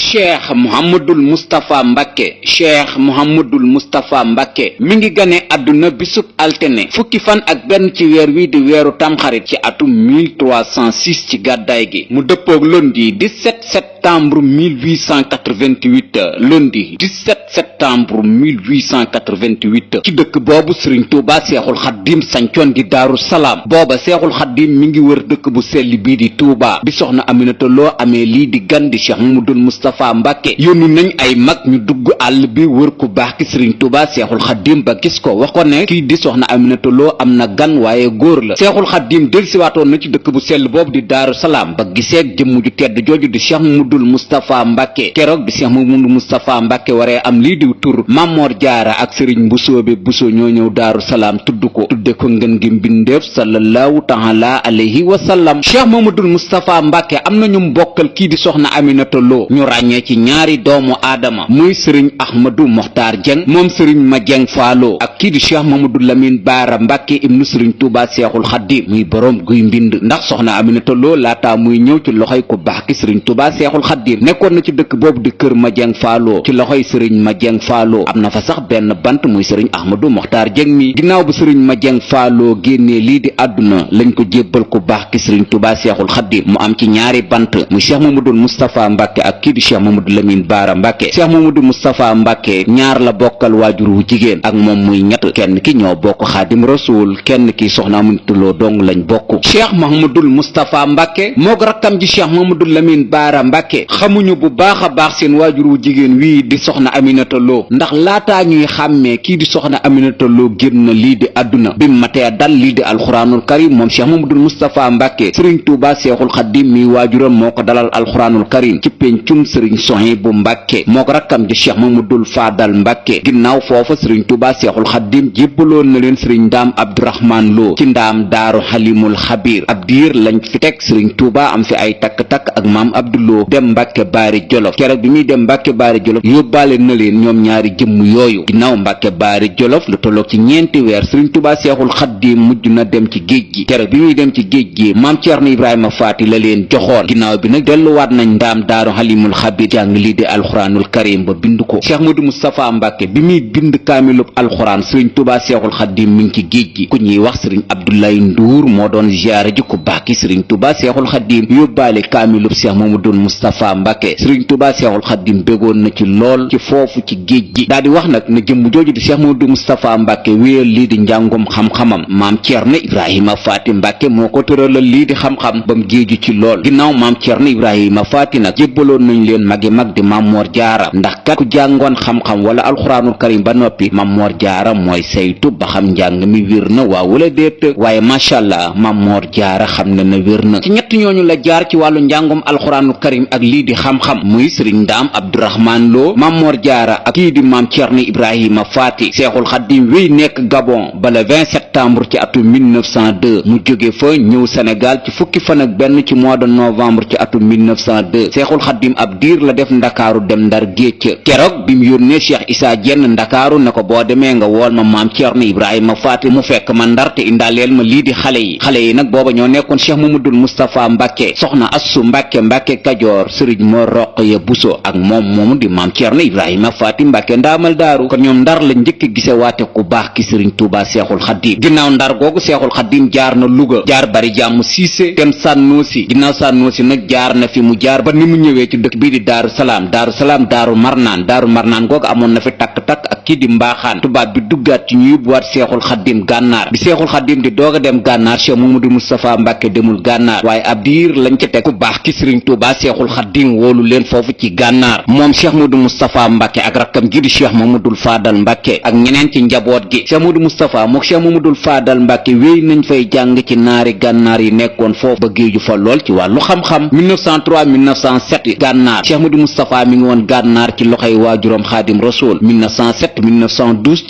cheikh Mouhamadul Moustapha Mbacke cheikh Mouhamadul Moustapha Mbacke mi ngi gane àdduna bisub altine fukki fan ak benn ci weer wi di weeru tamxarit ci atum 1306 ci gàddaay gi mu dëppoog lundi 17 septembre 1888 lundi 17 septembre 1888 ci dëkk boobu Serigne Touba Seexul Xaddim sancoon di Daaru Salaam booba Seexul Xaddim mi ngi wër dëkk bu sell bii di Touba bi soxna Aminata Lo amee lii di gan di Cheikh Mamadou Moustapha Mbacke yónni nañ ay mag ñu dugg àll bi wër ku baax ki Serigne Touba Seexul Xaddim ba gis ko wax ko ne kii di soxna Aminata Lo am na gan waaye góor la Seexul Xaddim delsiwaatoon na ci dëkk bu sell boobu di Daaru Salaam ba giseeg jëmm ju tedd jooju di Cheikh Mamadou Moustapha Mbacke keroog bi Cheikh Mamadou Moustapha Mbacke waree am lii di tur Mamor Jaara ak Serigne Mbusoobe Buso ñoo ñëw Daaru Salaam tudd ko tudde ko ngeen gi mbindeef sallallahu taala alayhi wa sallam Cheikh Mamadou Moustapha Mbacke am na ñu mbokkal kii di soxna Aminata Lo ñu ràññee ci ñaari doomu aadama muy Serigne Ahmadou Mokhtar Dieng moom Serigne Ma Dieng Faalo ak kii di Cheikh Mamadou Lamine Baara Mbacke ibnu Serigne Touba Seexul Xaddim muy borom guy mbind ndax soxna Aminata Lo laataa muy ñëw ci loxoy ku baax ki Serigne Touba Seexul Xaddim nekkoon na ci dëkk boobu di kër Ma Dieng Faalo ci loxoy Serigne Ma Dieng Faalo am na fa sax benn bant muy Serigne Ahmadou Mokhtar Dieng mi ginnaaw bu Serigne Ma Dieng Faalo génnee lii di àdduna lañ ko jébbal ku baax ki Serigne Touba Seexul Xaddim mu am ci ñaari bant muy Cheikh Mamadou Moustapha Mbacke ak kii di Cheikh Mamadou Lamine Baara Mbacke Cheikh Mamadou Moustapha Mbacke ñaar la bokkal waajur wu jigéen ak moom muy ñett kenn ki ñoo bokk Xaadim Rasuul kenn ki soxna Aminata Lo dong lañ bokk Cheikh Mahamadul Moustapha Mbacke moog rakkam ji Cheikh Mamadou Lamine Baara Mbacke xamuñu bu baax a baax seen waajur wu jigéen wii di soxna Aminata Lo ndax laataa ñuy xàmmee kii di soxna Aminata Lo génn lii di àdduna bi matee dal lii di alxuraanul karim moom Cheikh Mamadul Moustapha Mbacke Serigne Touba Seexul Xaddim mi waajuram moo ko dalal alxuraanul karim ci pencum Serigne Sohaybu Mbacke moo ko rakkam ji Cheikh Mamadul Fadal Mbacke ginnaaw foofa Serigne Touba Seexul Xaddim jébbaloon na leen Serigne Ndaam Abdourahman Lo ci ndaam daaru Halimul Xabir ab diir lañ fi teg Serigne Touba am fi ay takk-takk ak maam Abdouloo dem Mbacke Baari Jolof keroog bi muy dem Mbacke Baari Jolof yóbbaale na leen ñoom ñaari jëmm yooyu ginnaaw Mbacke Baari Jolof lu tolloog ci ñeenti weer Serigne Touba Seexul Xaddim mujj na dem ci géej gi keroog bi muy dem ci géej gi maam Ceerno Ibrahima Faati la leen joxoon ginnaaw bi nag delluwaat nañ ndaam daaru Halimul Xabir jàng lii di alxuraanul karim ba bind ko Cheikh Modou Moustapha Mbacke bi muy bind kaamilub alxuraan Serigne Touba Seexul Xaddim mi ngi ci géej gi ku ñuy wax Serigne Abdoulaye Ndour moo doon ziyaare ji ku baax ki Serigne Touba Seexul Xaddim yóbbaale kaamilub Cheikh Mamadou Moustapha Mbacke Serigne Touba Seexul Xaddim bégoon na ci lool ci foofu ci géej gi daal di wax nag na jëmm jooju di Cheikh Mamadou Moustapha Mbacke wéyal lii di njàngum xam-xamam maam Ceerno Ibrahima Faati Mbacke moo ko tëralal lii di xam-xam bam géeju ci lool ginnaaw maam Ceerno Ibrahima Faati nag jébbaloon nañ leen magi mag di Maam Moor Jaara ndax kat ku jàngoon xam-xam wala alxuraanul karim ba noppi Maam Moor Jaara mooy saytu ba xam njàng mi wér na waaw wala déet waaye macha allah Maam Moor Jaara xam na wér na ci ñett ñooñu la jaar ci wàllu njàngum alxuraanul karim ak lii di xam-xam muy Serigne Ndaam Abdourahman Lo Maam Moor Jaara ak kii di maam Ceerno Ibrahima Faati Seexul Xaddim wéy nekk Gabon ba le 20 septembre ci atum 1902 mu jóge fa ñëw Sénégal ci fukki fan ak benn ci mois de novembre ci atum 1902 Seexul Xaddim ab diir la def ndakaaru dem ndar géej keroog bi mu yónnee Cheikh Issa Diène ndakaaru ne ko boo demee nga wool ma maam Ceerno Ibrahima Faati mu fekk ma ndar te indaaleel ma lii di xale yi nag booba ñoo nekkoon Cheikh Mamadou Moustapha Mbacke soxna Assu Mbacke Mbacke Kajoor Serigne Mor Roqaya Buso ak moom moomu di maam Ceerno Ibrahima Faati Mbacke ndaamal daaru kon ñoom ndar la njëkk gise waate ku baax ki Serigne Touba Seexul Xaddim ginnaaw ndar googu Seexul Xaddim jaar na Louga jaar bari jàmm siise dem Sànnoosi ginnaaw Sànnoosi nag jaar na fi mu jaar ba ni mu ñëwee ci dëkk bii di Daaru Salaam Daaru Marnaan googu amoon na fi takk-takk ak kii di Mbaaxaan tubaab bi duggaat ci ñu yóbbuwaat Seexul Xaddim gànnaar bi Seexul Xaddim di doog a dem gànnaar Cheikh Mamadou Moustapha Mbacke demul gànnaar waaye ab diir lañ ca teg ku baax ki Serigne Touba Seexul Xaddim wóolu leen foofu ci gànnaar moom Cheikh Mamadou Moustapha Mbacke ak rakkam ji di Cheikh Mamadou Fadal Mbacke ak ñeneen ci njaboot gi Cheikh Mamadou Moustapha mook Cheikh Mamadou Fadal Mbacke wéy nañ fay jàng ci naari gànnaar yi nekkoon foofu ba géeju fa lool ci wàllu xam-xam 1903 1907 gànnaar Cheikh Mamadou Moustapha mi ngi woon gànnaar ci loxoy waajuram Xaadim Rasuul 1907 atu 1912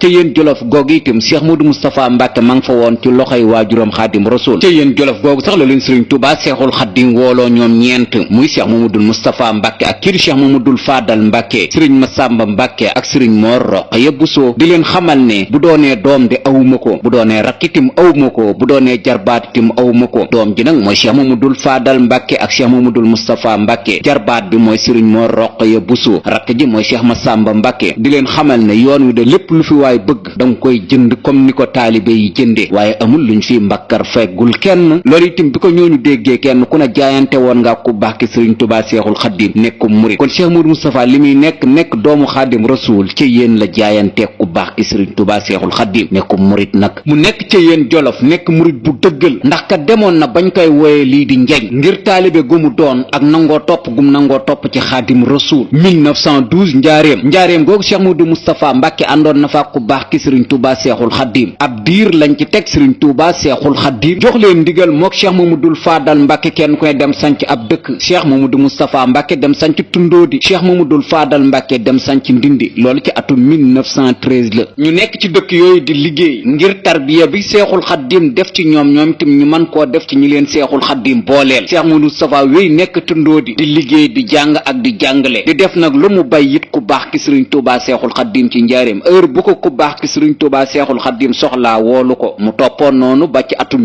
ca yéen jolof googu itam Cheikh Modou Moustapha Mbacke ma nga fa woon ci loxoy waajuram Xaadim Rasul ca yéen jolof googu sax la leen Sëriñ Tuubaa Seexul Xaadim wooloo ñoom ñeent muy Cheikh Mamadou Moustapha Mbacke ak kii di Cheikh Mamadou Fadal Mbacke Sëriñ Massamba Mbacke ak Sëriñ Mor Rokhaya Bousso di leen xamal ne bu doonee doom di awuma ko bu doonee rakk itam awuma ko bu doonee jarbaat itam awuma ko doom ji nag mooy Cheikh Mamadou Fadal Mbacke ak Cheikh Mamadou Moustapha Mbacke jarbaat bi mooy Sëriñ Mor Rokhaya Bousso rakk ji mooy Cheikh Massamba Mbacke di leen xamal ne yoon wi de lépp lu fi waay bëgg danga koy jënd comme ni ko taalibe yi jënde waaye amul luñ fi mbakkar feggul kenn loolu itam bi ko ñooñu déggee kenn ku ne jaayante woon nga ku baax ki Sëriñ Tuubaa Seexul Xaddim nekkum murit kon Cheikh Modou Moustapha li muy nekk doomu Xaadim Rasul ci yéen la jaayante ku baax ki Sëriñ Tuubaa Seexul Xaddim nekkum murit nag mu nekk ci yéen jolof nekk murit bu dëggal ndax ka demoon na bañ koy wooye lii di njeñ ngir taalibe gu mu doon ak nangoo topp gum nangoo topp ci Xaadim Rasul 1912 njaareem googu Cheikh Modou Moustapha Mbacke àndoon na fa ku baax ki Sëriñ Tuubaa Seexul Xaddim ab diir lañ ci teg Sëriñ Tuubaa Seexul Xaddim jox leen ndigal mook Cheikh Mamadou Fadal Mbacke kenn koy dem sanc ab dëkk Cheikh Mamadou Moustapha Mbacke dem sanc Tundóodi Cheikh Mamadou Fadal Mbacke dem sanc Ndindi loolu ci atum 1913 la ñu nekk ci dëkk yooyu di liggéey ngir tarbiya bi Seexul Xaddim def ci ñoom itam ñu mën koo def ci ñi leen Seexul Xaddim booleel Cheikh Mamadou Moustapha wéy nekk Tundóodi di liggéey di jàng ak di jàngale di def nag lu mu bay it ku baax ki Sëriñ Tuubaa Seexul Xaddim ci njaareem heure bu ko ku baax ki Sëriñ Tuubaa Seexul Xaddim soxlaa woolu ko mu toppoon noonu ba ci atum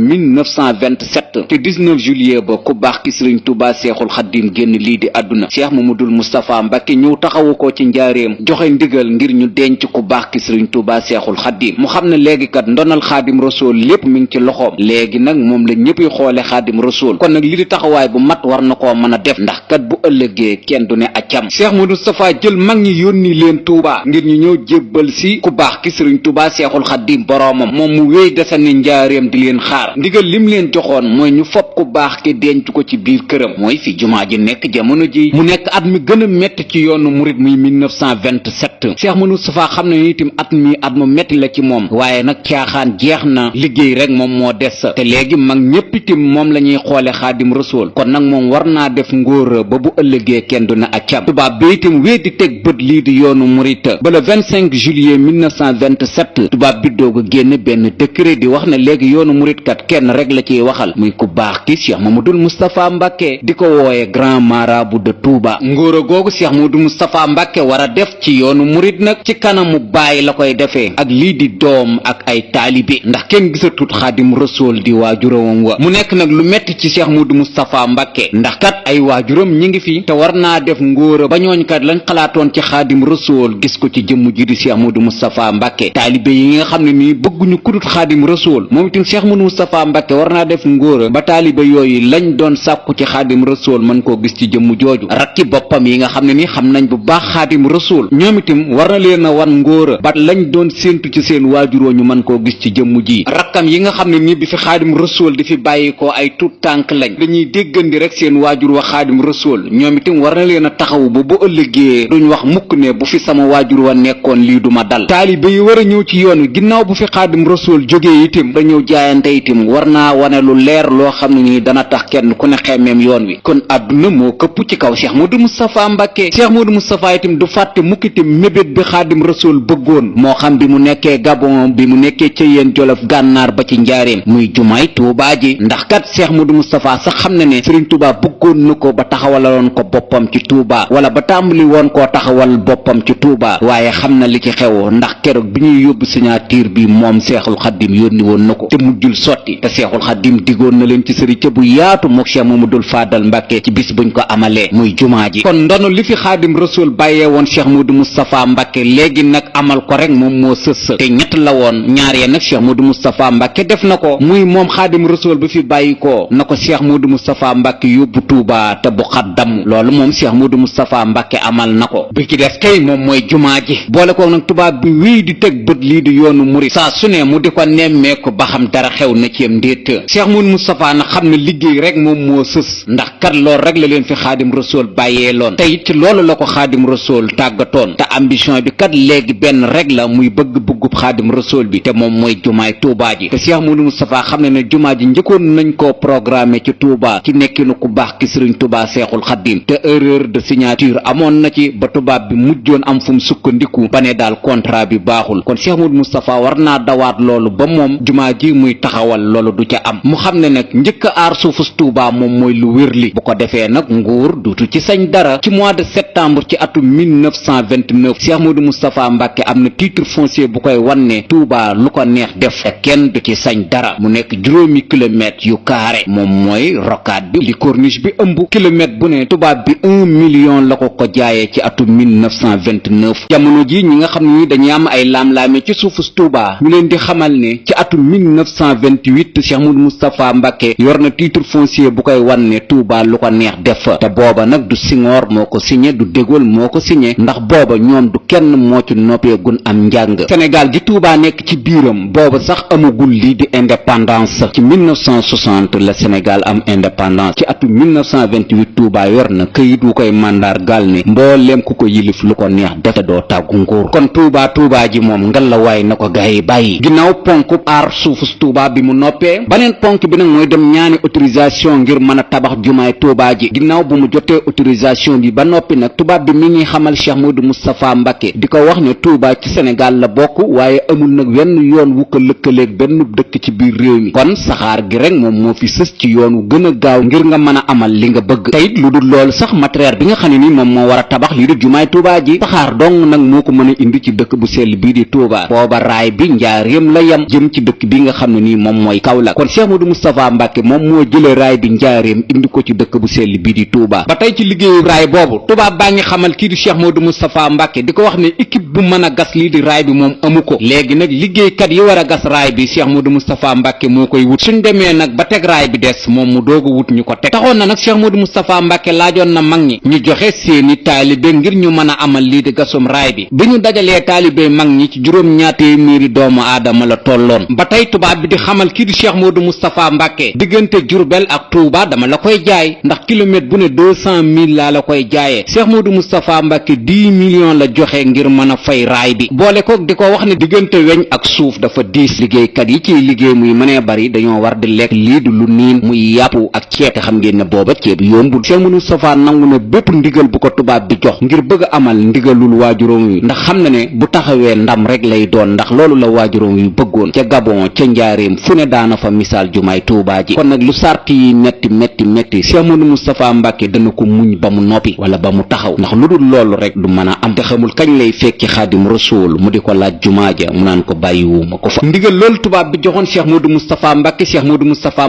1927 te 19 juillet ba ku baax ki Sëriñ Tuubaa Seexul Xaddim génn lii di àdduna Cheikh Mamadou Moustapha Mbacke ñëw taxawu ko ci njaareem joxe ndigal ngir ñu denc ku baax ki Sëriñ Tuubaa Seexul Xaddim mu xam ne léegi kat ndonal Xaadim Rasul lépp mi ngi ci loxoom léegi nag moom la ñëpp xoole Xaadim Rasul kon nag li di taxawaay bu mat war na koo mën a def ndax kat bu ëllëgee kenn du ne accam Cheikh Modou Moustapha jël mag ñi yónni leen Touba ngir ñu ñëw jébbal si ku baax ki Sëriñ Tuubaa Seexul Xaddim boroomam moom mu wéy desani njaareem di leen xaar ndigal lim leen joxoon mooy ñu fopp ku baax ki denc ko ci biir këram mooy fi jumaa ji nekk jamono ji mu nekk at mi gën a metti ci yoonu murit muy 1927 Cheikh Modou Moustapha xam ne itam at mi at mu metti la ci moom waaye nag caaxaan jeex na liggéey rek moom moo des te léegi mag ñépp itam moom la ñuy xoole Xaadim Rasul kon nag moom war naa def ngóora ba bu ëllëgee kenn du na accam tubaab bi itam wéy di teg bët lii di yoonu murit ba le 25 juillet 1927 tubaab bi doog a génn benn décret di wax ne léegi yoonu murit kat kenn rek la ciy waxal muy ku baax ki Cheikh Mamadou Moustapha Mbacke di ko wooye grand marabout de Touba ngóora googu Cheikh Mamadou Moustapha Mbacke war a def ci yoonu murit nag ci kanamu baay la koy defee ak lii di doom ak ay taalibe ndax kenn gisatut Xaadim Rasul di waajuram wa mu nekk nag lu metti ci Cheikh Mamadou Moustapha Mbacke ndax kat ay waajuram ñi ngi fi te war naa def ngóora ba ñooñ kat lañ xalaatoon ci Xaadim Rasul gis ko ci jëmm ji di Cheikh Mamadou Moustapha Mbacke taalibe yi nga xam ne nii bëgguñu kudut Xaadim Rasul moom itam Cheikh Mamadou Moustapha Mbacke war naa def ngóora ba taalibe yooyu lañ doon sàkku ci Xaadim Rasul mën koo gis ci jëmm jooju rakki boppam yi nga xam ne nii xam nañ bu baax Xaadim Rasul ñoom itam war na leen a wan ngóora ba lañ doon séentu ci seen waajuroo ñu mën koo gis ci jëmm ji rakkam yi nga xam ne nii bi fi Xaadim Rasul di fi bàyyi ko ay tut tànk lañ dañuy déggandi rek seen waajur wa Xaadim Rasul ñoom itam war na leen a taxawu ba bu ëllëgee duñ wax mukk ne bu fi sama waajur wa nekkoon lii duma dal taalibe yi war a ñëw ci yoon wi ginnaaw bu fi Xaadim Rasul jógee itam dañëw jaayante itam war naa wane lu leer loo xam ne nii dana tax kenn ku ne xemmeem yoon wi kon àdduna moo këpp ci kaw Cheikh Modou Moustapha Mbacke Cheikh Modou Moustapha itam du fàtte mukk itam mébét bi Xaadim Rasul bëggoon moo xam bi mu nekkee Gabon bi mu nekkee ca yéen Jolof Gànnaar ba ci njaareem muy jumaay Tuubaa ji ndax kat Cheikh Modou Moustapha sax xam na ne Serigne Touba bëggoon na ko ba taxawaloon ko boppam ci Touba wala ba tàmbali woon koo taxawal boppam ci Touba waaye xam na li ci xew ndax keroog bi ñuy yóbbu signature bi moom Seexul Xaddim yónni woon na ko te mujjul sotti te Seexul Xaddim digoon na leen ci sëriñ ca bu yaatu mook Cheikh Mamadou Fadal Mbacke ci bis buñ ko amalee muy jumaa ji kon ndono li fi Xaadim Rasul bàyyee woon Cheikh Modou Moustapha Mbacke léegi nag amal ko rek moom moo sës te ñett la woon ñaar ya nag Cheikh Modou Moustapha Mbacke def na ko muy moom Xaadim Rasul bi fi bàyyi ko na ko Cheikh Modou Moustapha Mbacke yóbbu Touba te bu xaddam loolu moom Cheikh Modou Moustapha Mbacke amal na ko bi ci des kay moom mooy jumaa ji boole ko nag tubaab bi wéy di teg bët lii di yoonu murit saa su ne mu di ko nemmeeku ba xam dara xew na ci am ndéet Cheikh Modou Moustapha na xam ne liggéey rek moom moo sës ndax kat loolu rek la leen fi Xaadim Rasul bàyyee loon te it ci loolu la ko Xaadim Rasul tàggatoon te ambition bi kat léegi benn rek la muy bëgg-bëggub Xaadim Rasul bi te moom mooy jumaay Touba ji te Cheikh Modou Moustapha xam ne ne jumaa ji njëkkoon nañ koo programmé ci Touba ci nekkinu ku baax ki Sëriñ Touba Seexul Xaddim te erreur de signature amoon na ci ba tubaab bi mujjoon am fu mu sukkandiku ba ne daal contrat bi baaxul. kon Cheikh Modou Moustapha war naa dawaat loolu ba moom jumaa ji muy taxawal loolu du ca am. mu xam ne nag njëkk a aar suufus Touba moom mooy lu wér li bu ko defee nag nguur duutu ci sañ dara. ci mois de septembre ci atum 1929 Cheikh Modou Moustapha Mbacke am na titre foncier bu koy wan ne Touba lu ko neex def te kenn du ci sañ dara. mu nekk juróomi kilomètres yu carré moom mooy rocade bi li corniche bi ëmb kilomètre bu ne tubaab bi 1 million la ko jaayee ci atum 1929. jamono ji ñi nga xam ne ni dañuy am ay laam-laame ci suufus Touba ñu leen di xamal ne ci atum 1928 Cheikh Modou Moustapha Mbacke yor na titre foncier bu koy wan ne Touba lu ko neex def te booba nag du Senghor moo ko signé du De Gaulle moo ko signé ndax booba ñoom du kenn moo ci noppeegun am njàng. Sénégal gi Touba nekk ci biiram booba sax amagul lii di indépendance. ci 1960 la Sénégal am indépendance. ci atum 1928 Touba yor na këyit wu koy màndargaal ne mbooleem ku ko yilif lu ko neex def te doo tàggu nguur. kon Touba ji moom ngalawaay na ko gaay yi bàyyi. ginnaaw ponk aar suufus Touba bi mu noppee baneen ponk bi nag mooy dem ñaani autorisation ngir mën a tabax jumaay Touba ji. ginnaaw bu mu jotee autorisation bi ba noppi nag tubaab bi mi ngi xamal Cheikh Modou Moustapha Mbacke di ko wax ne Touba ci Sénégal la bokk waaye amul nag wenn yoon wu ko lëkkaleeg benn dëkk ci biir réew mi. kon saxaar gi rek moom moo fi sës ci yoon wu gën a gaaw ngir nga mën a amal li nga bëgg. teyit lu dul loolu sax matériel bi nga xam ne ni moom moo war a tabax lii di jumaay Touba ji saxaar dong nag moo ko mën a indi ci dëkk bu sell bii di Touba. booba raay bi njaareem la yem jëm ci dëkk bi nga xam ne nii moom mooy Kaolack. kon Cheikh Modou Moustapha Mbacke moom moo jëlee raay bi njaareem indi ko ci dëkk bu sell bii di Touba. ba tey ci liggéeyu raay boobu tubaab baa ngi xamal kii di Cheikh Modou Moustapha Mbacke di ko wax ne équipe bu mën a gas lii di raay bi moom amu ko. léegi nag liggéeykat yi war a gas raay bi Cheikh Modou Moustapha Mbacke moo koy wut. suñ demee nag ba teg raay bi des moom mu doog a wut ñu ko teg. taxoon na nag Cheikh Modou Moustapha Mbacke laajoon na mag ñi ñu joxe seeni taalibe ngir ñu mën a amal lii di gasum raay bi. bi ñu dajalee taalibe mag ñi ci juróom-ñaar téeméeri doomu aadama la tolloon. ba tey tubaab bi di xamal kii di Cheikh Modou Moustapha Mbacke diggante Diourbel ak Touba dama la koy jaay ndax kilomètre bu ne 200 000 laa la koy jaayee. Cheikh Modou Moustapha Mbacke 10 millions la joxe ngir mën a fay raay bi. boole koog di ko wax ne diggante weñ ak suuf dafa diis. liggéeykat yi ciy liggéey muy mënee bari dañoo war di lekk lii di lu niin muy yàpp ak ceeb te xam ngeen ne booba ceeb yombul. Cheikh Modou Moustapha nangu na bépp ndigal bu ko tubaab bi jox ngir bëgg a amal ndigalul waajuróom yi ndax xam na ne bu taxawee ndam rek lay doon ndax loolu la waajuróom yu bëggoon ca Gabon ca njaareem fu ne daana fa misaal jumaay Touba ji. kon nag lu sart yi metti Cheikh Modou Moustapha Mbacke dana ko muñ ba mu noppi wala ba mu taxaw ndax lu dul loolu rek du mën a am te xamul kañ lay fekki Xaadim Rasuul mu di ko laaj jumaa ja mu naan ko bàyyiwuma ko fa. ndigal loolu tubaab bi joxoon Cheikh Modou Moustapha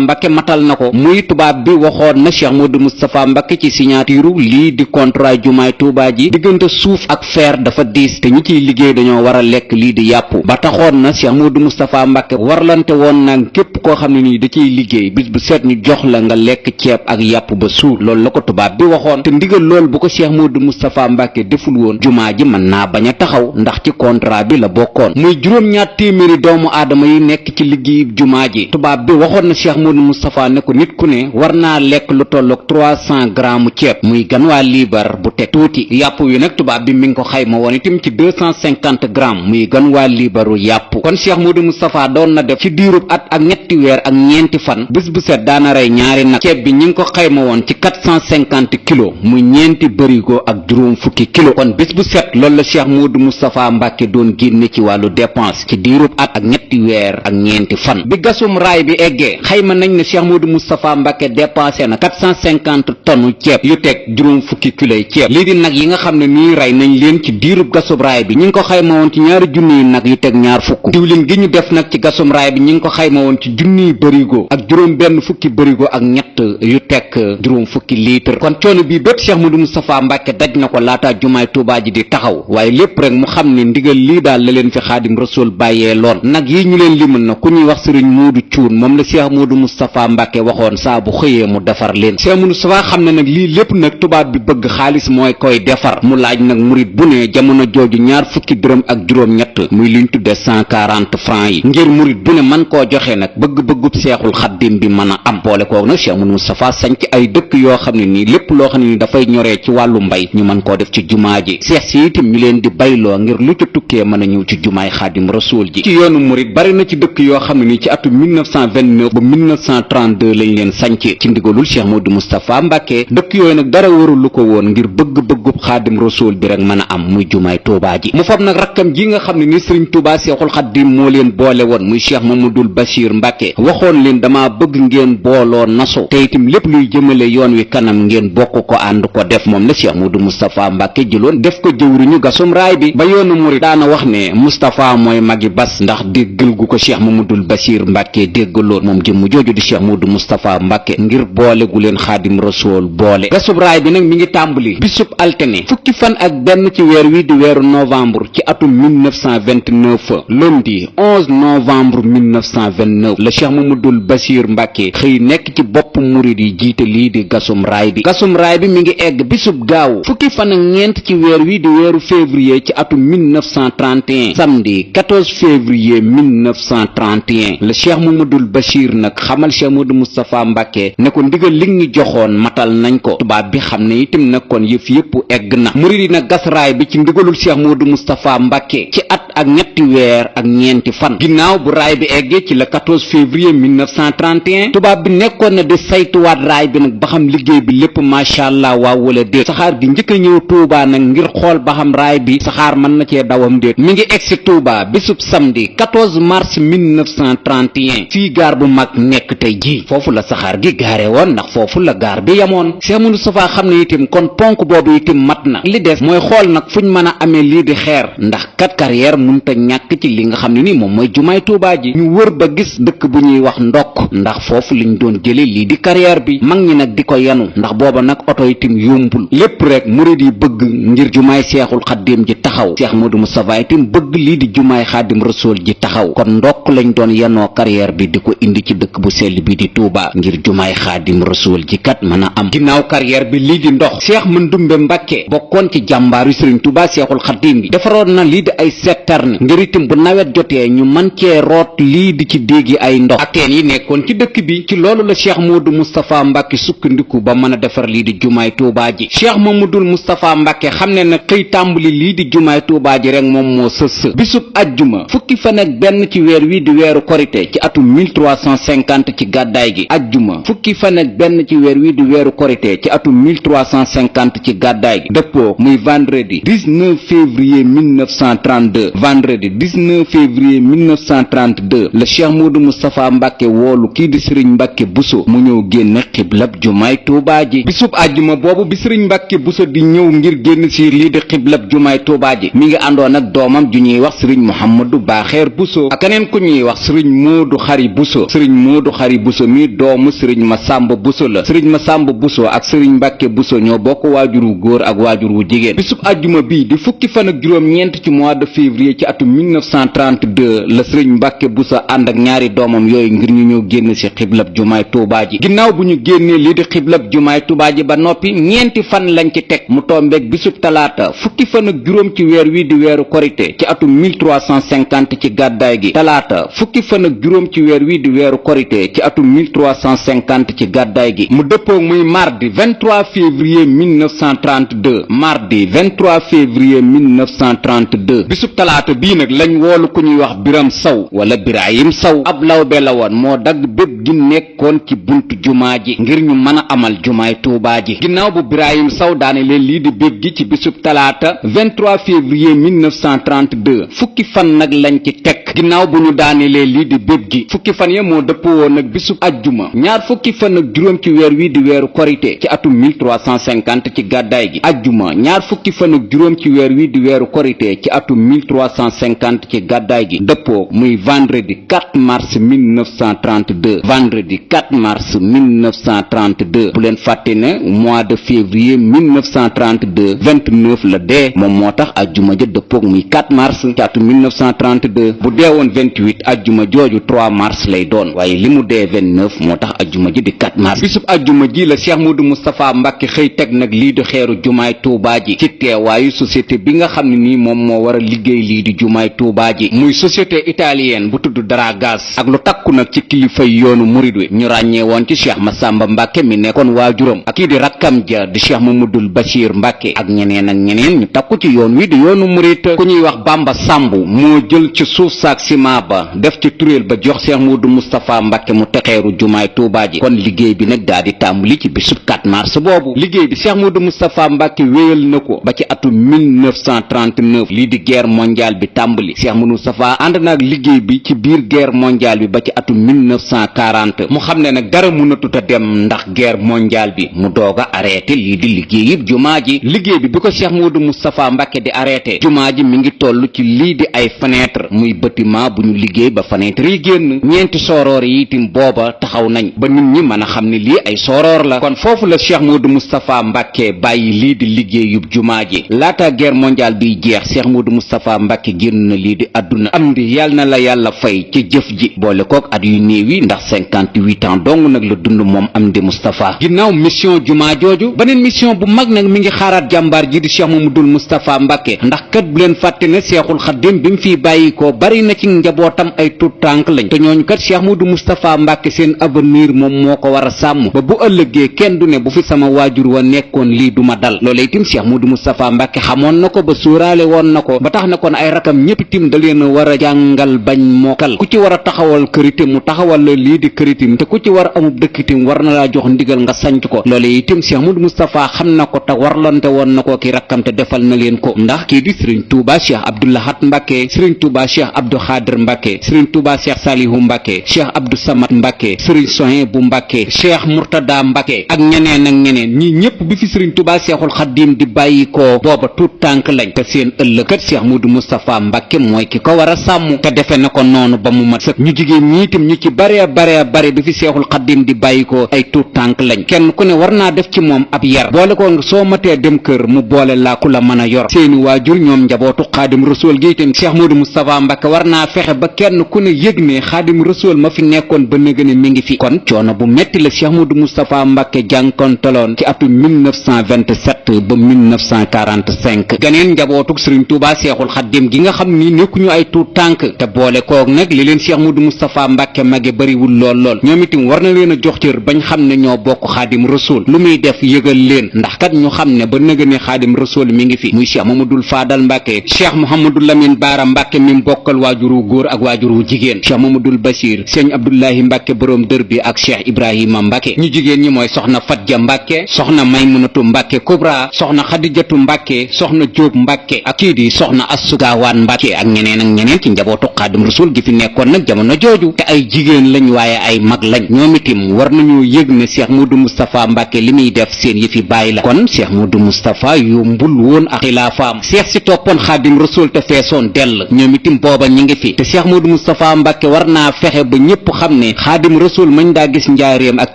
Mbacke matal na ko muy tubaab bi waxoon na Cheikh Modou Moustapha Mbacke ci signature lii di contrat jumaay Touba ji diggante suuf ak fer dafa diis te ñi ciy liggéey dañoo war a lekk lii di yàpp ba taxoon na Cheikh Modou Moustapha Mbacke warlante woon nag képp koo xam ne nii da ciy liggéey bis bu seet ñu jox la nga lekk ceeb ak yàpp ba suur loolu la ko tubaab bi waxoon te ndigal loolu bu ko Cheikh Modou Moustapha Mbacke deful woon jumaa ji mën naa bañ a taxaw ndax ci contrat bi la bokkoon muy juróom-ñaar téeméeri doomu aadama yi nekk ci liggéey jumaa ji tubaab bi waxoon na Cheikh Modou Moustapha ne ko nit ku ne war naa lekk lu tolloog 300 grammes ceeb muy gan waa liibar bu teg tuuti yàpp wi nag tubaab bi mi ngi ko xayma woon itam ci 250 grammes muy gan waa liibaru yàpp kon Cheikh Modou Moustapha doon na def ci diirub at ak ñetti weer ak ñeenti fan bés bu set daana rey ñaari nag ceeb bi ñi ngi ko xayma woon ci 450 kilos muy ñeenti bërigo ak juróom fukki kilo kon bés bu set loolu la Cheikh Modou Moustapha Mbacke doon génne ci wàllu dépense ci diirub at ak ñetti weer ak ñeenti fan bi gasum raay bi eggee xayma nañ ne Cheikh Modou Moustapha Mbacke dépensé na 450 tonnes ceeb yu teg juróom fukki kiloy ceeb lii di nag yi nga xam ne nii rey nañ leen ci diirub gasum raay bi ñi ngi ko xayma woon ci ñaari junniy nag yu teg ñaar fukk diwlin gi ñu def nag ci gasum raay bi ñi ngi ko xayma woon ci junniy bërigo ak juróom benn fukki bërigo ak ñett yu teg juróom fukki litre kon coono bii bépp Cheikh Modou Moustapha Mbacke daj na ko laataa jumaay Touba ji di taxaw waaye lépp rek mu xam ne ndigal lii daal la leen fi Xaadim Rasuul bàyyee loon nag yi ñu leen limal na ku ñuy wax sëriñ Modou Cuun moom la Cheikh Modou Moustapha Mbacke waxoon saa bu xëyee mu defar leen Cheikh Modou Moustapha xam ne nag lii lépp nag tubaab bi bëgg xaalis mooy koy defar mu laaj nag murit bu ne jamono jooju ñaar fukki dërëm ak juróom ñett muy liñ tudde 140 francs yi ngir murit bu ne man koo joxe nag bëgg-bëggub Seexul Xaddim bi mën a am boole koo nag Cheikh Modou Moustapha sañ ci ay dëkk yoo xam ne nii lépp loo xam ne ni dafay ñoree ci wàllu mbay ñu mën koo def ci jumaa ji seex si itam ñu leen di bayloo ngir lu ca tukkee mën a ñëw ci jumaay Xaadim Rasuul ji ci yoonu murit bari na ci dëkk yoo xam ne nii ci atum 1929 ba 1932 lañ leen sañce ci ndigalul Cheikh Modou Moustapha Mbacke dëkk yooyu nag dara warul lu ko woon ngir bëgg-bëggub Xaadim Rasuul bi rek mën a am muy muy jumaay Tuubaa ji mu fab nag rakkam ji nga xam ne ni sëriñ Tuubaa Seexul Xaddim moo leen boole woon muy Cheikh Mamadul Bachir Mbàkke waxoon leen dama bëgg ngeen booloo naso te itam lépp luy jëmale yoon wi kanam ngeen bokk ko ànd ko def moom la Cheikh Modou Moustapha Mbàkke jëloon def ko jëwriñu gasum raay bi ba yoonu murid daana wax ne Moustapha mooy magi bas ndax déggal gu ko Cheikh Mamadul Bachir Mbàkke déggaloon moom jëmm jooju di Cheikh Modou Moustapha Mbàkke ngir boole gu leen Xaadim Rasuul boole gasum raay bi nag mi ngi tàmbali bisub altine fukki fan ak benn ci weer wi di weeru novembre ci atum 1929 lundi 11 novembre 1929 la Cheikh Mamadul Bachir Mbàkke xëy nekk ci bopp murid yi jiite lii di gasum raay bi mi ngi egg bisub gaaw fukki fan ak ñeent ci weer wi di weeru février ci atum 1931 samedi 14 février 1931 la Cheikh Mamadul Bachir nag xamal Cheikh Modou Moustapha Mbàkke ne ko ndigal li ñu joxoon matal nañ ko tubaab bi xam ne itam nag kon yëf yëpp egg na murid yi nag gas raay bi ci ndigalul Cheikh Modou Moustapha Mbàkke ci at ak ñetti weer ak ñeenti fan ginnaaw bu raay bi eggee ci le 14 février 1931 tubaab bi nekkoon na di saytuwaat raay bi nag ba xam liggéey bi lépp macha allah waaw wala déet saxaar gi njëkk a ñëw Touba nag ngir xool ba xam raay bi saxaar mën na cee dawam déet mi ngi egsi Touba bisub samedi 14 mars 1931 fii gaar bu mag nekk tey jii foofu la saxaar gi gaare woon ndax foofu la gaar bi yamoon Cheikh Moustapha xam ne itam kon ponk boobu itam mat na li des mooy xool nag fuñ mën a amee lii di xeer ndax kat carrière munta ñàkk ci li nga xam ne ni moom mooy jumaay Touba ji ñu wër ba gis dëkk bu ñuy wax ndokk ndax foofu liñ doon jële lii di carrière bi mag ñi nag di ko yanu ndax booba nag oto itam yombul lépp rek murid yi bëgg ngir jumaay Seexul Xaddim ji taxaw Cheikh Modou Moustapha itam bëgg lii di jumaay Xaadim Rasuul ji taxaw kon ndokk lañ doon yanoo carrière bi di ko indi ci dëkk bu sell bi di Touba ngir jumaay Xaadim Rasuul ji kat mën a am ginnaaw carrière bi lii di ndox Cheikh Mandumbe Mbàkke bokkoon ci jàmbaaru Sëriñ Touba Seexul Xaddim bi defaroon na lii di ay citerne ngir itam bu nawet jotee ñu mën cee root lii di ci déggi ay ndox ak teen yi nekkoon ci dëkk bi ci loolu la Cheikh Modou Moustapha Mbàkke sukkandiku ba mën a defar lii di jumaay Touba ji Cheikh Mamadul Moustapha Mbàkke xam ne na xëy tàmbali lii di jumaay Touba ji rek moom moo sës bisub ajjuma fukki fan ak benn ci weer wi di weeru korite ci atum 1350 ci gàddaay gi ajjuma fukki fan ak benn ci weer wi di weeru korite ci atum 1350 ci gàddaay gi dëppoo muy vendredi 19 février 1932 vendredi 19 février 1932 la Cheikh Modou Moustapha Mbàkke woolu kii di Sëriñ Mbàkke Buso mu ñëw génn xiblab jumaay Touba ji bisub àjjuma boobu bi Sëriñ Mbàkke Buso di ñëw ngir génn si lii di xiblab jumaay Touba ji mi ngi àndoon ak doomam ju ñuy wax Sëriñ Mouhamadou Baaxeer Buso ak keneen ku ñuy wax Sëriñ Moodu Xari Buso Sëriñ Moodu Xari Buso mi doomu Sëriñ Masamba Buso la Sëriñ Masamba Buso ak Sëriñ Mbàkke Buso ñoo bokk waajur wu góor ak waajur wu jigéen bisub àjjuma bii di fukki fan ak juróom-ñeent ci mois de février ci atum 1932 la Sëriñ Mbàkke Buso ànd ak ñaari doomam yooyu ngir ñu ñëw génn si xiblab jumaay Touba ji ginnaaw bu ñu génnee lii di xiblab jumaay Touba ji ba noppi ñeenti fan lañ ci teg mu tombeeg bisub talaata fukki fan ak juróom ci weer wi di weeru korite ci atum 1350 ci gàddaay gi talaata fukki fan ak juróom ci weer wi di weeru korite ci atum 1350 ci gàddaay gi mu dëppoo muy mardi 23 février 1932 mardi 23 février 1932 bisub talaata bii nag lañ woolu ku ñuy wax Biram Saw wala Birahim Saw ab lawbe la woon moo dagg bépp gi nekkoon ci buntu jumaa ji ngir ñu mën a amal jumaay Touba ji ginnaaw bu Birahim Saw daane leen lii di bépp gi ci bisub talaata 23 février 1932 fukki fan nag lañ ci teg ginnaaw bu ñu daane leen lii di bépp gi fukki fan ya moo dëppoo woon nag bisub ajjuma ñaar fukki fan ak juróom ci weer wi di weeru korite ci atum 1350 ci gàddaay gi ajjuma ñaar fukki fan ak juróom ci weer wi di weeru korite ci atum 1350 ci gàddaay gi dëppoo muy vendredi 4 mars 1932 vendredi 4 mars 1932 bu leen fàtte ne mois de février 1932 29 la dee moom moo tax ajjuma ja dëppoog muy 4 mars ci atum 1932 bu deewoon 28 ajjuma jooju 3 mars lay doon waaye li mu dee 29 moo tax ajjuma ji di 4 mars bisub ajjuma ji la Cheikh Modou Moustapha Mbàkke xëy teg nag lii di xeeru jumaay Touba ji ci teewaayu société bi nga xam ne nii moom moo war a liggéey lii di jumaay Touba ji muy société italienne bu tudd Daragas ak lu takku nag ci kilifay yoonu murid wi ñu ràññee woon ci Cheikh Massamba Mbàkke mi nekkoon waajuram ak kii di rakkam ja di Cheikh Mamadul Bachir Mbàkke ak ñeneen ñu takku ci yoon wi di yoonu murid ku ñuy wax Bamba Samb moo jël ci suuf saak ciment ba def ci turéel ba jox Cheikh Modou Moustapha Mbàkke mu texeeru jumaay Touba ji kon liggéey bi nag daal di tàmbali ci bisub 4 mars boobu liggéey bi Cheikh Modou Moustapha Mbàkke wéyal na ko ba ci atum 1939 lii di guerre mondiale bi tàmbali Cheikh Modou Moustapha ànd na ak liggéey bi ci biir guerre mondiale bi ba ci atum 1940 mu xam ne nag dara mënatut a dem ndax guerre mondiale bi mu doog a arrêté lii di liggéey yëpp jumaa ji liggéey bi ko Cheikh Modou Moustapha Mbacké di arrêté jumaa ji mi ngi toll ci lii di ay fenêtre muy bâtiment bu ñu liggéey ba fenêtre yi génn ñeenti sooroor yi itam booba taxaw nañ ba nit ñi mën a xam ne lii ay sooroor la kon foofu la Cheikh Modou Moustapha Mbacké bàyyi lii di liggéeyub jumaa ji laata guerre mondiale biy jeex Cheikh Modou Moustapha Mbacké génn na lii di àdduna am di yàlla na la yàlla fay ci jëf ji boole kook at yu néew yi ndax 58 ans dong nag la dund moom Amdi Moustapha ginnaaw mission jumaa jooju beneen mission bu mag nag mi ngi xaaraat jàmbaar ji di Cheikh Mamadou Moustapha Mbacké ndax kat bu leen fàtte ne Cheikhul Khadim bi mu fiy bàyyi ko bari na ci njabootam ay tout tànk lañ te ñooñu kat Cheikh Mamadou Moustapha Mbacké seen avenir moom moo ko war a sàmm ba bu ëllëgee kenn du ne bu fi sama waajur wa nekkoon lii duma dal loolee itam Cheikh Mamadou Moustapha Mbacké xamoon na ko ba sóoraale woon na ko ba tax na kon ay rakam ñëpp itam da leen a war a jàngal bañ mokkal ku ci war a taxawal këritam mu taxawal la lii di këritam te ku ci war a amub dëkkitam war na laa jox ndigal nga sanc ko loolee itam Cheikh Mamadou Moustapha xam na ko te warlante woon na ko ki rakkam te defal na leen ko ndax kii di Serigne Touba Cheikh Abdou Lahad Mbacké Serigne Touba Cheikh Abdou Khadir Mbacké Serigne Touba Cheikh Salihu Mbacké Cheikh Abdou Samad Mbacké Serigne Souhaïbou Mbacké Cheikh Mourtada Mbacké ak ñeneen ñii ñépp bi fi Serigne Touba Cheikhul Khadim di bàyyi ko booba tuut tànk lañ te seen ëllëkat Cheikh Modou Moustapha Mbacké mooy ki ko war a sàmm te defe na ko noonu ba mu mat sëkk ñu jigéen ñi itam ñu ci bare bi fi Cheikhul Khadim di bàyyi ko ay tuut tànk lañ kenn ku ne war naa def ci moom ab yar boole ko soo matee dem kër mu boole laa ku la mën a yor seeni waajur ñoom njabootu Xaadim Rasuul gi itam Cheikh Modou Moustapha Mbacké war naa fexe ba kenn ku ne yëg ne Xaadim Rasuul ma fi nekkoon ba nëga ne mi ngi fi kon coono bu metti la Cheikh Modou Moustapha Mbacké jànkontaloon ci atum 1927 ba 1945 ganeen njabootuk Serigne Touba Cheikhul Khadim gi nga xam ni nekkuñu ay tuut tànk te boole koog nag li leen Cheikh Modou Moustapha Mbacké mage bariwul lool ñoom itam war na leen a jox cër bañ xam ne ñoo bokk Xaadim Rasuul lu muy def yëgal leen ndax kat ñu xam ne ba nëga ne Xaadim Rasuul mi ngi fi muy Cheikh Mamadou Fadal Mbacké Cheikh Mouhamadou Lamine Bara Mbacké mi bokkal waajuru góor ak waajuru jigéen Cheikh Mamadou Bachir Sëñ Abdoulahi Mbacké borom dër bi ak Cheikh Ibrahima Mbacké ñu jigéen ñi mooy soxna Fatja Mbacké soxna Maymunatu Mbacké Kubra soxna Xadijatu Mbacké soxna Jóob Mbacké ak kii di soxna Assu Gaawaan Mbacké ak ñeneen ci njabootu Xaadim Rasuul gi fi nekkoon nag jamono jooju te ay jigéen lañ waaye ay mag lañ ñoom itam war nañu yëg ne Cheikh Modou Moustapha Mbacké li muy def seen yëfi bàyyi la kon Cheikh Modou Moustapha yombul woon ak xilaafaam Cheikh si toppoon Xaadim Rasuul te feesoon dell ñoom itam booba ñi ngi fi te Cheikh Modou Moustapha Mbacké war naa fexe ba ñépp xam ne Xaadim Rasuul mañ daa gis njaareem ak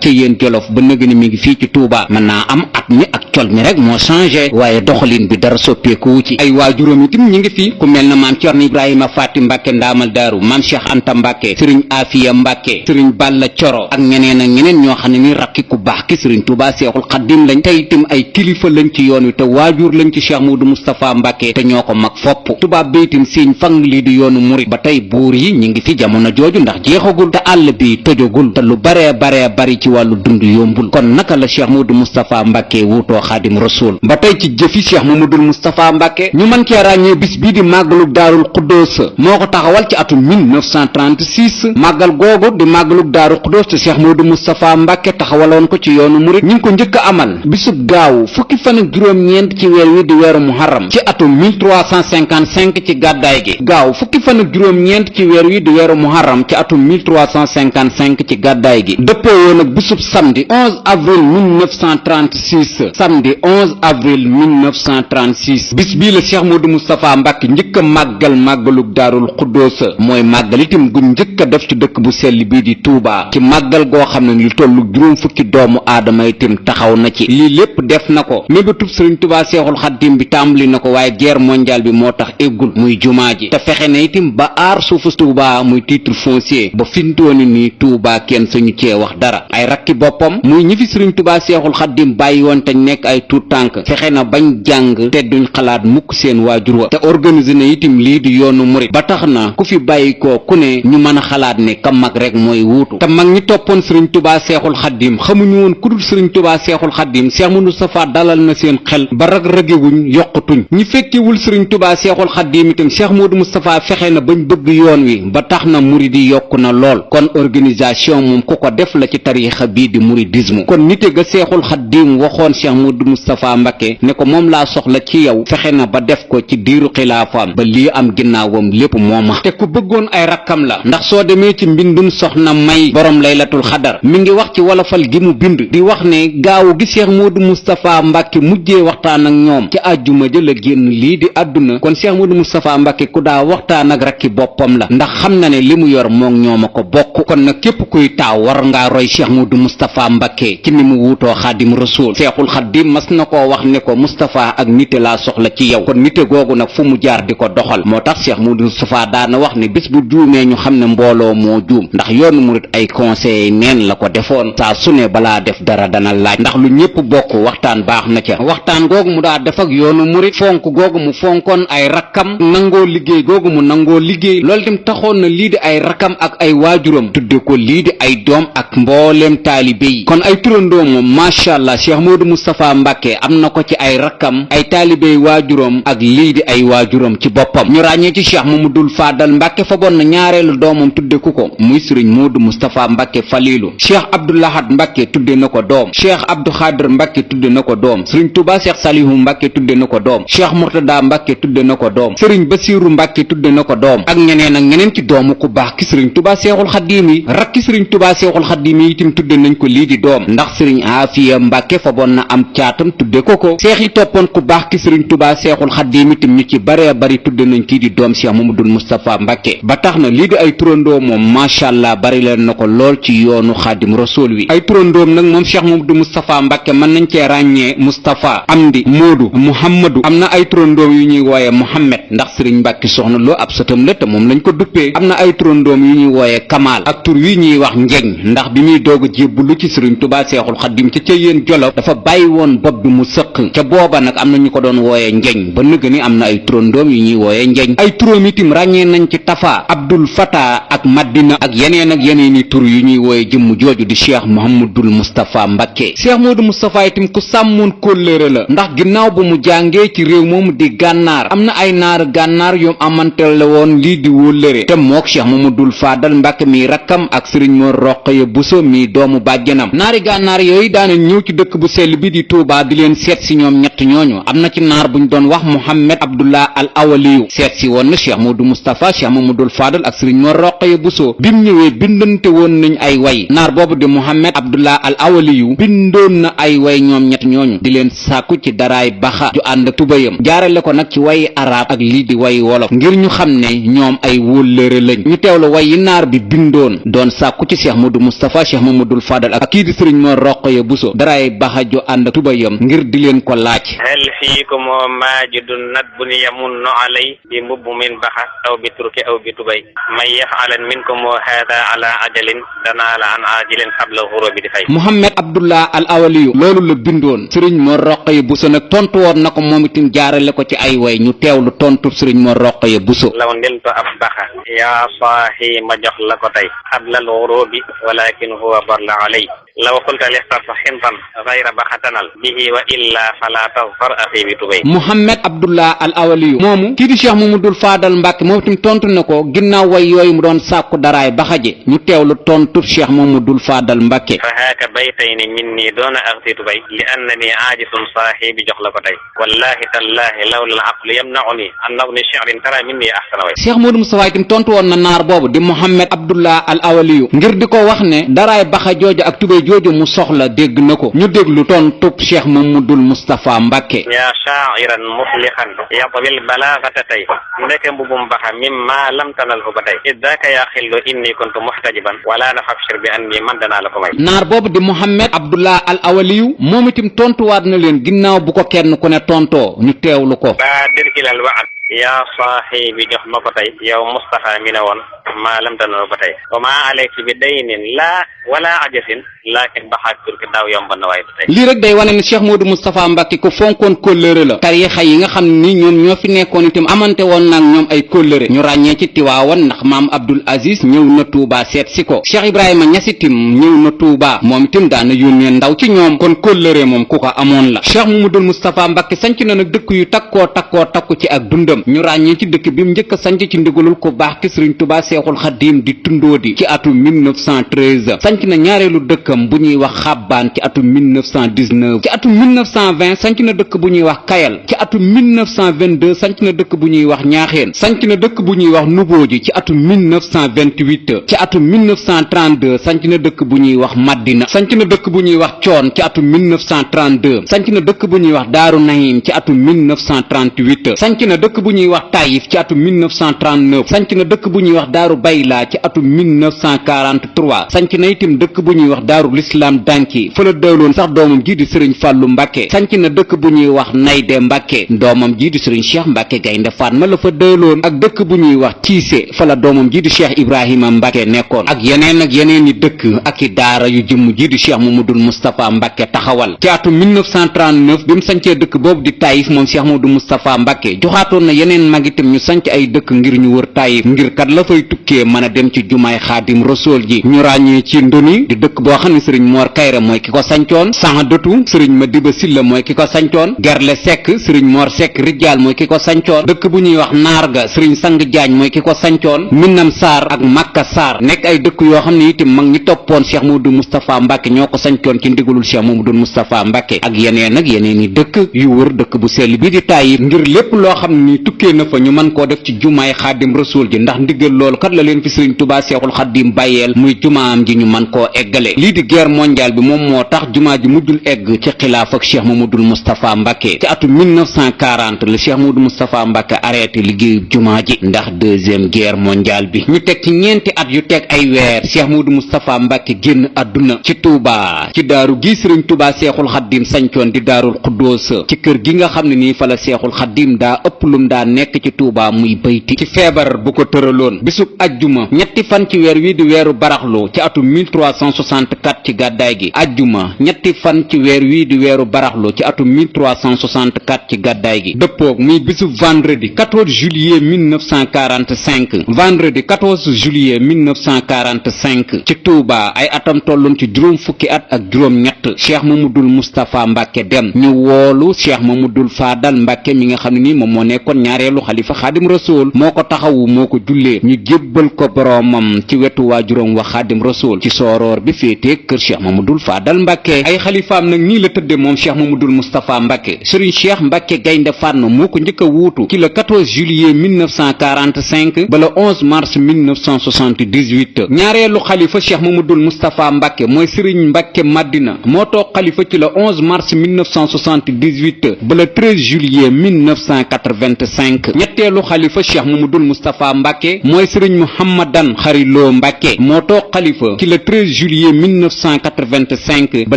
ca yéen Jolof ba nëg ni mi ngi fii ci Touba mën naa am at mi ak col mi rek moo changé waaye doxalin bi dara soppeeku ci ay waajuram itam ñi ngi fi ku mel na maam Cerno Ibrahima Faati Mbacké ndaamal daaru maam Cheikh Anta Mbacké Serigne Afiya Mbacké Serigne Balla Coro ak ñeneen ñoo xam ne ni rakki ku baax ki Serigne Touba Cheikhul Khadim lañ te itam ay kilifa lañ ci yoon wi te waajur lañ ci Cheikh Modou Moustapha Mbacké te ñoo ko mag fopp tubaab bi itam siiñ fang lii di yoonu murit ba tey buur yi ñi ngi fi jamono jooju ndax jeexagul te àll bi tojagul te lu baree bari ci wàllu dund yombul kon naka la Cheikh Modou Moustapha Mbacké wuutoo Xaadim Rasuul ba tey ci jëfi Cheikh Mamadou Moustapha Mbacké ñu mën cee ràññee bis bii di màggalu Daarul Xuddoos moo ko taxawal ci atum 1936 màggal googu di màggalu Daarul Xuddoos te Cheikh Modou Moustapha Mbacké taxawaloon ko ci yoonu murit ñu ngi ko njëkk a amal bisub gaaw fukki fan ak juróom-ñeent ci weer wi di weeru muharram ci atum 1355 ci gàddaay gi gaaw fukki fan ak juróom-ñeent ci weer wi di weeru muharram ci atum 1355 ci gàddaay gi dëppoo woon ak bisub samedi 11 avril 1936 samedi 11 avril 1936 bis bii la Cheikh Modou Moustapha Mbacké njëkk a màggalug Daarul Xuddoos mooy màggal itam gu njëkk a def ci dëkk bu sell bii di Touba ci màggal goo xam ne lu tollu juróom fukki doomu aadama itam taxaw na ci lii lépp def na ko mébétub Serigne Touba Cheikhul Khadim bi tàmbali na ko waaye guerre mondiale bi moo tax eggul muy jumaa ji te fexe na itam ba aar suufu Touba muy titre foncier ba fintooni nii Touba kenn sañu cee wax dara ay rakki boppam muy ñi fi Serigne Touba Cheikhul Khadim bàyyi woon te nekk ay tuut tànk fexe na bañ jàng te duñ xalaat mukk seen waajur wa te organiser na itam lii di yoonu murit ba tax na ku fi bàyyi ko ku ne ñu mën a xalaat ne ka mag rek mooy wuutu te mag ñi toppoon Serigne Touba Cheikhul Khadim xamuñu woon ku dul Serigne Touba Cheikhul Khadim Cheikh Modou Moustapha dalal na seen xel ba rag-ragewuñ yoqutuñ ñi fekkewul Serigne Touba Cheikhul Khadim itam Cheikh Modou Moustapha fexe na bañ bëgg yoon wi ba tax na murid yi yokku na lool kon organisation moom ku ko def la ci tariixa bii di mouridisme kon nite ga Cheikhul Khadim waxoon Cheikh Modou Moustapha Mbacké ne ko moom laa soxla ci yow fexe na ba def ko ci diiru xilaafaam ba lii am ginnaawam lépp mooma te ku bëggoon ay rakkam la ndax soo demee ci mbindum soxna may borom laylatul xadar mi ngi wax ci wolofal gi mu bind di wax ne gaawu gi Cheikh Modou Moustapha Mbacke mujjee waxtaan ak ñoom ci àjjuma ja la génn lii di àdduna kon Cheikh Modou Moustapha Mbacke ku daa waxtaan ak rakki boppam la ndax xam na ne li mu yor moog ñooma ko bokk kon nag képp kuy taaw war ngaa roy Cheikh Modou Moustapha Mbacke ci ni mu wuutoo xaadim rasul Seexul Xaadim mas na koo wax ne ko Moustapha ak nite laa soxla ci yow kon nite googu nag fu mu jaar di ko doxal moo tax Cheikh Modou Moustapha daana wax ne bis bu juumee ñu xam ne mbooloo moo juum ndax yoonu murit ay conseil neen la ko defoon saa su ne balaa def dara dana laaj ndax lu ñépp bokk waxtaan baax na ca waxtaan googu mu daa def ak yoonu murit fonk googu mu fonkoon ay rakkam nangoo liggéey googu mu nangoo liggéey loolu tim taxoon na lii di ay rakkam ak ay waajuram tudde ko lii di ay doom ak mbooleem taalibe yi kon ay turandoo moom macha allah Cheikh Modou Moustapha Mbacke am na ko ci ay rakkam ay taalibe waajuram ak lii di ay waajuram ci boppam ñu ràññee ci Cheikh Mamadou Fadal Mbacke fa bon na ñaareelu doomam tudde ku ko muy Serigne Modou Moustapha Mbacke Falilu Cheikh Abdou Lahad Mbacke tudde na ko doom Cheikh Abdou Khadir Mbacke tudde na ko doom Serigne Touba Cheikh Salihu Mbacke tudde na ko doom Cheikh Mourtada Mbacke tudde na ko doom Serigne Bassirou Mbacke tudde na ko doom ak ñeneen ci doomu ku baax ki Serigne Touba Cheikhul Khadim yi rakki Serigne Touba Cheikhul Khadim yi itam tudde nañ ko lii di doom ndax Serigne Afiya Mbacke fa bon na am caatam tudde ko seex yi toppoon ku baax ki Serigne Touba Cheikhul Khadim itam ñu ci bare bari tudde nañ kii di doom Cheikh Mamadou Moustapha Mbacke ba tax na lii di ay turandoo moom macha allah bari leen na ko lool ci yoonu Xaadim Rasul wi ay turandoom nag moom Cheikh Mamadou Moustapha Mbacke mën nañ cee ràññee Moustapha Amdi Moodu Muhammadu am na ay turandoom yu ñuy wooye Mohammed ndax Serigne Mbacke soxna loo ab sëtam la te moom lañ ko duppee am na ay turandoom yu ñuy wooye Kamal ak tur wi ñuy wax Njeñ ndax bi muy doog a jébbulu ci Serigne Touba Cheikhul Khadim ca yéen Jolof dafa bàyyi woon bopp bi mu sëq ca booba nag am na ñu ko doon wooye Njeñ ba nëgg ni am na ay turandoom yu ñuy wooye Njeñ ay turam itim ràññee nañ ci Tafa Abdul Fata ak Madina ak yeneen i tur yu ñuy wooye jëmm jooju di Cheikh Mouhamadoul Moustapha Mbacke Cheikh Modou Moustapha itim ku sàmmoon kóllëre la ndax ginnaaw bu mu jàngee ci réew moomu di gànnaar am na ay naar gànnaar yu amanteel la woon lii di wóllëre te mook Cheikh Mamadou Fadal Mbacke mi rakkam ak Serigne Mor Roqaya Bousso mi doomu bàjjanam naari gànnaar yooyu daana ñëw ci dëkk bu sell bi di Touba di leen seet si ñoom ñett ñooñu am na ci naar buñ doon wax Mohammed Abdullah al Awaliyu seet si woon na Cheikh Modou Moustapha Cheikh Mamadou Fadal ak Serigne Mor Roqaya Bousso bi mu ñëwee bindante woon nañ ay way naar boobu di Mohammed Abdullah al Awaliyu bindoon na ay way ñoom ñett ñooñu di leen sàkku ci daraay baxa ju ànd ak tubayam jaarale ko nag ci way arab ak lii di way wolof ngir ñu xam ne ñoom ay wóllëre lañ ñu teewlu way yi naar bi bindoon doon sàkku ci Cheikh Modou Moustapha Cheikh Mamadou Fadal ak kii di Serigne Mor Roqaya Bousso daraay baxa ju ànd ak tubayam ngir di leen ko laaj hal fiikum maajidun nadbun yamunnu alay bi mbubb min baxa aw bi turki aw bi tubay may yafalan minkum hada ala ajalin danaala an ajilin xabla xurubi di fay Mohammed Abdullah al Awaliyu loolu la bindoon Serigne Mor Roqaya Bousso nag tontu woon na ko moom itam jaarale ko ci ay way ñu teewlu tontu Serigne Mor Roqaya Bousso law ndiltu ab baxa yaa saahi ma jox la ko tey xabla xurubi walakin huwa barla alay law xulta lixtarta xintan gayra baxatanal bihi wa illa fala tazfar axi bi tubay Mohammed Abdullah al Awaliyu moomu kii di Cheikh Mamadou Fadal Mbacke moom itam tontu na ko ginnaaw way yooyu mu doon sàkku daraay baxaje ñu teewlu tontu Cheikh Mamadou Fadal Mbacke fa haaka baytayni minni doona axti tubay li annani aajisun saahibi jox la ko tey wallahi tallahi lawla al aqlu yamnauni an nabni shi'rin tara minni ahsana way Cheikh Modou Moustapha itam tontu woon na naar boobu di Mohammed Abdullah al Awaliyu ngir di ko wax ne daraay baxa jooju ak tubay jooju mu soxla dégg na ko ñu déglu tontub Cheikh Mamadou Moustapha Mbacke yaa sha'iran muflixan yatwil balaagata tey ndeke mbubum baxa mimma lam tanalhu ba tey iddaaka yaa xillu inni kuntu muhtajiban wala nafabshir bi anni man danaa la ko may naar boobu di Mohammed Abdullah al Awaliyu moom itam tontuwaat na leen ginnaaw bu ko kenn ku ne tontoo ñu teewlu ko baadir ilal wa'd yaa saahibi jox ma ko tey yow Moustapha mi ne woon maa lam tanalhu ba tey wa maa alayki bi daynin laa wala ajasin laakin baxaak turki daaw yomb na waaye tey lii rek day wane ne Cheikh Modou Moustapha Mbacke ku fonkoon kóllëre la tariixa yi nga xam ni ñoom ñoo fi nekkoon itam amante woon nag ñoom ay kóllëre ñu ràññee ci Tiwaawan ndax maam Abdul Aziz ñëw na Touba seet si ko Cheikh Ibrahima Niass itam ñëw na Touba moom itam daana yónnee ndaw ci ñoom kon kóllëre moom ku ko amoon la Cheikh Mamadou Moustapha Mbacke sanc na nag dëkk yu takku ci ak dundam ñu ràññee ci dëkk bi mu njëkk a sanc ci ndigalul ku baax ki Serigne Touba Cheikhul Khadim di Tundóodi ci atum 1913 sanc na ñaareelu dëkkam dëkkam bu ñuy wax xabbaan ci atum 1919 ci atum 1920 sanc na dëkk bu ñuy wax kayal ci atum 1922 sanc na dëkk bu ñuy wax ñaaxeen sanc na dëkk bu ñuy wax nubooji ci atum 1928 ci atum 1932 sanc na dëkk bu ñuy wax Madina sanc na dëkk bu ñuy wax coon ci atum 1932 sanc na dëkk bu ñuy wax Daaru Nahim ci atum 1938 sanc na dëkk bu ñuy wax Taïf ci atum 1939 sanc na dëkk bu ñuy wax Daaru Bayla ci atum 1943 sanc na itam dëkk bu ñuy wax Daaru Lislaam Danki fa la dëloon sax doomam ji di Sëriñ Fàllu Mbàkke sanc na dëkk bu ñuy wax Nayde Mbàkke doomam ji di Sëriñ Cheikh Mbàkke Gaynde Fatma la fa dëloon ak dëkk bu ñuy wax Tiise fa la doomam ji di Cheikh Ibrahima Mbàkke nekkoon ak yeneen i dëkk ak i daara yu jëmm ji di Cheikh Mamadul Moustapha Mbàkke taxawal ci atum 1939 bi mu sancee dëkk boobu di Taïf moom Cheikh Mamadou Moustapha Mbàkke joxaatoon na yeneen mag itam ñu sanc ay dëkk ngir ñu wër Taïf ngir kat la fay tukkee mën a dem ci jumaay Xaadim Rasuul ji ñu ràññee ci Ndoni di dëkk boo xam ne sëriñ Mor Kayre mooy ki ko sancoon Saxadatu sëriñ Madiba Silla mooy ki ko sancoon Gerle Sekk sëriñ Mor Sekk Rijjaal mooy ki ko sancoon dëkk bu ñuy wax Naarga sëriñ Sang Jaañ mooy ki ko sancoon Minnam Saar ak Makka Saar nekk ay dëkk yoo xam ne itam mag ñi toppoon Cheikh Mamadou Moustapha Mbàkke ñoo ko sancoon ci ndigalul Cheikh Mamadou Moustapha Mbàkke ak yeneen i dëkk yu wër dëkk bu sell bi di Taïf ngir lépp loo xam ni tukkee na fa ñu mën koo def ci jumaay Xaadim Rasuul ji ndax ndigal loolu kat la leen fi sëriñ Tuubaa Seexul Xaadim bàyyeel muy jumaam ji ñu mën koo eggale lii di guerre mondiale bi moom moo tax jumaa ji mujjul egg ci xilaaf ak Cheikh Mamadou Moustapha Mbàkke ci atum 1940 la Cheikh Mamadou Moustapha Mbàkke arrêté liggéeyu jumaa ji ndax deuxième guerre mondiale bi ñu teg ci ñeenti at yu teg ay weer Cheikh Mamadou Moustapha Mbàkke génn àdduna ci Touba ci daaru gi sëriñ Tuubaa Seexul Xaadim sancoon di daarul Xuddoos ci kër gi nga xam ne nii fa la Seexul Xaadim daa ëpp lum daa nekk ci Touba muy bayti ci feebar bu ko tëraloon bisub ajjuma ñetti fan ci weer wi di weeru baraxlu ci atum 1364 ci gàddaay gi ajjuma ñetti fan ci weer wi di weeru baraxlu ci atum 1364 ci gàddaay gi dëppoog muy bisub vendredi 14 juillet 1945 vendredi 14 juillet 1945 ci Touba ay atam tolloon ci juróom fukki at ak juróom ñett Cheikh Mamadou Moustapha Mbàkke dem ñu woolu Cheikh Mamadou Fadal Mbàkke mi nga xam ne nii moom moo nekkoon ñaareelu xalifa Xaadim Rasuul moo ko taxawu moo ko jullee ñu jébbal ko boroomam ci wetu waajuram wa Xaadim Rasuul ci sooroor bi féetee kër Cheikh Mamadou Fadal Mbàkke ay xalifaam nag nii la tëdde moom Cheikh Mamadou Moustapha Mbàkke Sëriñ Cheikh Mbàkke Gaynde Fatma moo ko njëkk a wuutu ci le 14 juillet 1945 ba le 11 mars 1978 ñaareelu xalifa Cheikh Mamadou Moustapha Mbàkke mooy Sëriñ Mbàkke Madina moo toog xalifa ci le 11 mars 1978 ba le 13 juillet 1985 ñetteelu xalifa Cheikh Mamadou Moustapha Mbàkke mooy Sëriñ Mouhamadan Xariloo Mbàkke moo toog xalifa ci le 13 juillet 1985 ba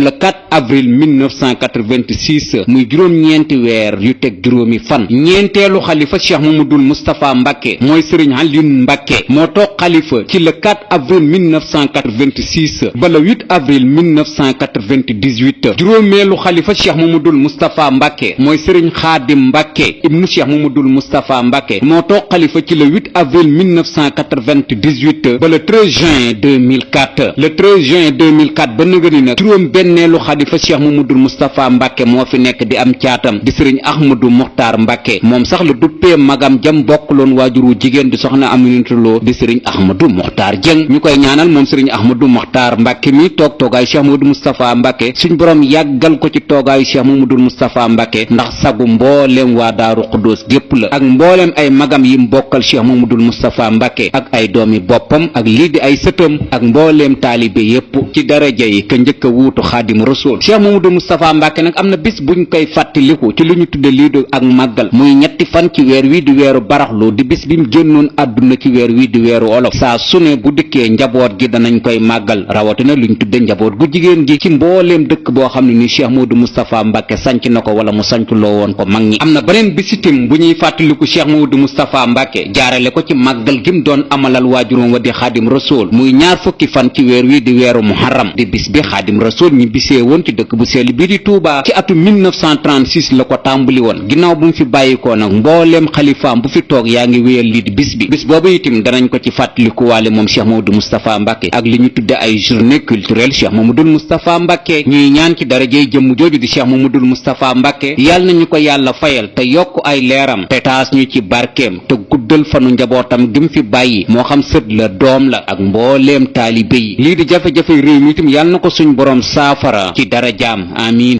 le 4 avril 1986 muy juróom-ñeenti weer yu teg juróomi fan ñeenteelu xalifa Cheikh Mamadou Moustapha Mbàkke mooy Sëriñ Alioune Mbàkke moo toog xalifa ci le 4 avril 1986 ba le 8 avril 1998 juróomeelu xalifa Cheikh Mamadou Moustapha Mbàkke mooy Sëriñ Xaadim Mbàkke ibnu Cheikh Mamadou Moustapha Mbàkke moo toog xalifa ci le 8 avril 1998 ba le 13 juin 2004 le 13 juin 2004 ba nëgëni nag juróom benneelu xalifa Cheikh Mamadou Moustapha Mbàkke moo fi nekk di am caatam di Sëriñ Ahmadou Mokhtar Mbàkke moom sax la duppee magam jam bokkloon waajuru jigéen di soxna Aminata Lo di Sëriñ Ahmadou Mokhtar Dieng ñu koy ñaanal moom Sëriñ Ahmadou Mokhtar Mbàkke mi toog toogaayu Cheikh Mamadou Moustapha Mbàkke suñ borom yàggal ko ci toogaayu Cheikh Mamadou Moustapha Mbàkke ndax sagu mbooleem waa Daaru Xuddoos gépp la ak mbooleem ay magam yi mbokkal Cheikh Mamadou Moustapha Mbàkke ak ay doomi boppam ak lii di ay sëtam ak mbooleem taalibe yépp ci daraja yi ka njëkk a wuutu Xaadim Rasuul Cheikh Mamadou Moustapha Mbàkke nag am na bis buñ koy fàttaliku ci li ñu tudde lii di ak màggal muy ñetti fan ci weer wi di weeru baraxlu di bis bi mu génnoon àdduna ci weer wi di weeru olof saa su ne bu dikkee njaboot gi danañ koy màggal rawatina luñ tudde njaboot gu jigéen gi ci mbooleem dëkk boo xam ne ni Cheikh Mamadou Moustapha Mbàkke sanc na ko wala mu sanc loo woon ko mag ñi am na beneen bisitim bu ñuy fàttaliku Cheikh Mamadou Moustapha Mbàkke jaarale ko ci màggal gim doon amalal waajuróom wa di Xaadim Rasuul muy ñaar fukki fan ci weer wi di weeru muharram di bis bi Xaadim Rasuul ñi bisee woon ci dëkk bu sell bi di Touba ci atum 1936 la ko tàmbali woon ginnaaw bu mu fi bàyyikoo nag mbooleem xalifaam bu fi toog yaa ngi wéyal lii di bis bi bis boobu itam danañ ko ci fàttaliku waale moom Cheikh Mamadou Moustapha Mbàkke ak li ñu tudde ay journée culturelle Cheikh Mamadou Moustapha Mbàkke ñuy ñaan ci darajey jëmm jooju di Cheikh Mamadou Moustapha Mbàkke yàlla nañu ko yàlla fayal te yokk ay leeram te taas ñu ci barkeem te guddal fanu njabootam gim fi bàyyi moo xam sët la doom la ak mbooleem taalibe yi lii di jafe-jafe réew mi itam yàlla na ko suñ boroom saafara ci dara jaam amiin